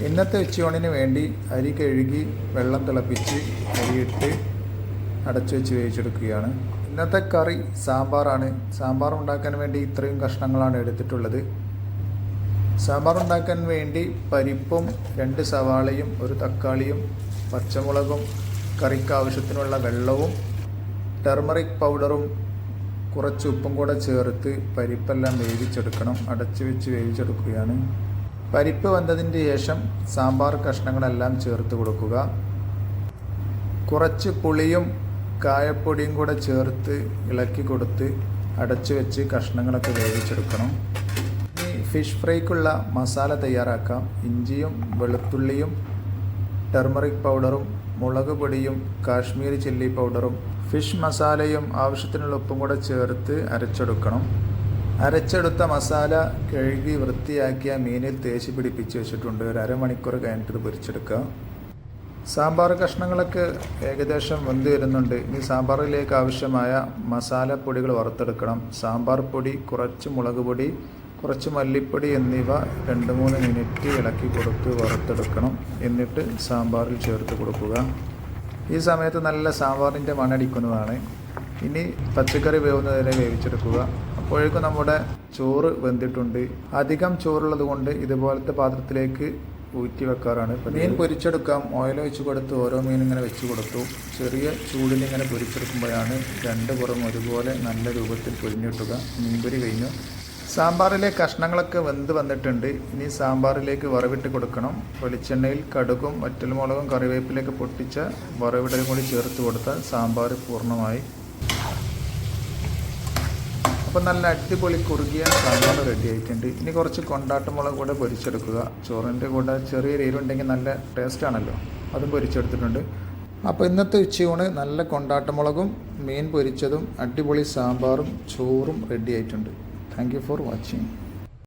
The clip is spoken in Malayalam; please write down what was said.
ഇന്നത്തെ ഉച്ചയൂണിന് വേണ്ടി അരി കഴുകി വെള്ളം തിളപ്പിച്ച് അരിയിട്ട് അടച്ചു വെച്ച് വേവിച്ചെടുക്കുകയാണ്. ഇന്നത്തെ കറി സാമ്പാറാണ്. സാമ്പാർ ഉണ്ടാക്കാൻ വേണ്ടി ഇത്രയും കഷ്ണങ്ങളാണ് എടുത്തിട്ടുള്ളത്. സാമ്പാർ ഉണ്ടാക്കാൻ വേണ്ടി പരിപ്പും 2 സവാളയും 1 തക്കാളിയും പച്ചമുളകും കറിക്ക് ആവശ്യത്തിനുള്ള വെള്ളവും ടർമറിക് പൗഡറും കുറച്ച് ഉപ്പും കൂടെ ചേർത്ത് പരിപ്പെല്ലാം വേവിച്ചെടുക്കണം. അടച്ചു വെച്ച് വേവിച്ചെടുക്കുകയാണ്. പരിപ്പ് വെന്തതിന് ശേഷം സാമ്പാർ കഷ്ണങ്ങളെല്ലാം ചേർത്ത് കൊടുക്കുക. കുറച്ച് പുളിയും കായപ്പൊടിയും കൂടെ ചേർത്ത് ഇളക്കി കൊടുത്ത് അടച്ചു വെച്ച് കഷ്ണങ്ങളൊക്കെ വേവിച്ചെടുക്കണം. ഇനി ഫിഷ് ഫ്രൈക്കുള്ള മസാല തയ്യാറാക്കാം. ഇഞ്ചിയും വെളുത്തുള്ളിയും ടർമറിക് പൗഡറും മുളക് പൊടിയും കാശ്മീരി ചില്ലി പൗഡറും ഫിഷ് മസാലയും ആവശ്യത്തിനുള്ള ഉപ്പും കൂടെ ചേർത്ത് അരച്ചെടുക്കണം. അരച്ചെടുത്ത മസാല കഴുകി വൃത്തിയാക്കിയ മീനിൽ തേച്ച് പിടിപ്പിച്ച് വെച്ചിട്ടുണ്ട്. ഒരു അരമണിക്കൂർ കഴിഞ്ഞിട്ട് പൊരിച്ചെടുക്കുക. സാമ്പാർ കഷ്ണങ്ങളൊക്കെ ഏകദേശം വെന്ത് വരുന്നുണ്ട്. ഇനി സാമ്പാറിലേക്ക് ആവശ്യമായ മസാലപ്പൊടികൾ വറുത്തെടുക്കണം. സാമ്പാർ പൊടി, കുറച്ച് മുളക് പൊടി, കുറച്ച് മല്ലിപ്പൊടി എന്നിവ 2-3 മിനിറ്റ് ഇളക്കി കൊടുത്ത് വറുത്തെടുക്കണം. എന്നിട്ട് സാമ്പാറിൽ ചേർത്ത് കൊടുക്കുക. ഈ സമയത്ത് നല്ല സാമ്പാറിൻ്റെ മണടിക്കുന്നതാണ്. ഇനി പച്ചക്കറി വേവുന്നതിനെ വേവിച്ചെടുക്കുക. അപ്പോഴേക്കും നമ്മുടെ ചോറ് വെന്തിട്ടുണ്ട്. അധികം ചോറുള്ളത് കൊണ്ട് ഇതുപോലത്തെ പാത്രത്തിലേക്ക് ഊറ്റി വെക്കാറാണ്. മീൻ പൊരിച്ചെടുക്കാം. ഓയിൽ ഒഴിച്ച് കൊടുത്ത് ഓരോ മീൻ ഇങ്ങനെ വെച്ച് കൊടുത്തു. ചെറിയ ചൂടിൽ ഇങ്ങനെ പൊരിച്ചെടുക്കുമ്പോഴാണ് 2 പുറം ഒരുപോലെ നല്ല രൂപത്തിൽ പൊരിഞ്ഞിട്ടുക. മീൻപൊരി കഴിഞ്ഞു. സാമ്പാറിലെ കഷ്ണങ്ങളൊക്കെ വെന്ത് വന്നിട്ടുണ്ട്. ഇനി സാമ്പാറിലേക്ക് വറവിട്ട് കൊടുക്കണം. വെളിച്ചെണ്ണയിൽ കടുകും വറ്റൽമുളകും കറിവേപ്പിലേക്ക് പൊട്ടിച്ച വറവിടലും കൂടി ചേർത്ത് കൊടുത്താൽ സാമ്പാർ പൂർണ്ണമായി. അപ്പോൾ നല്ല അടിപൊളി കുറുകിയ സാമ്പാർ റെഡി ആയിട്ടുണ്ട്. ഇനി കുറച്ച് കൊണ്ടാട്ടമുളക് കൂടെ പൊരിച്ചെടുക്കുക. ചോറിൻ്റെ കൂടെ ചെറിയ എരിവുണ്ടെങ്കിൽ നല്ല ടേസ്റ്റാണല്ലോ. അതും പൊരിച്ചെടുത്തിട്ടുണ്ട്. അപ്പോൾ ഇന്നത്തെ ഉച്ചയൂണ് നല്ല കൊണ്ടാട്ടമുളകും മീൻ പൊരിച്ചതും അടിപൊളി സാമ്പാറും ചോറും റെഡി ആയിട്ടുണ്ട്. Thank you for watching.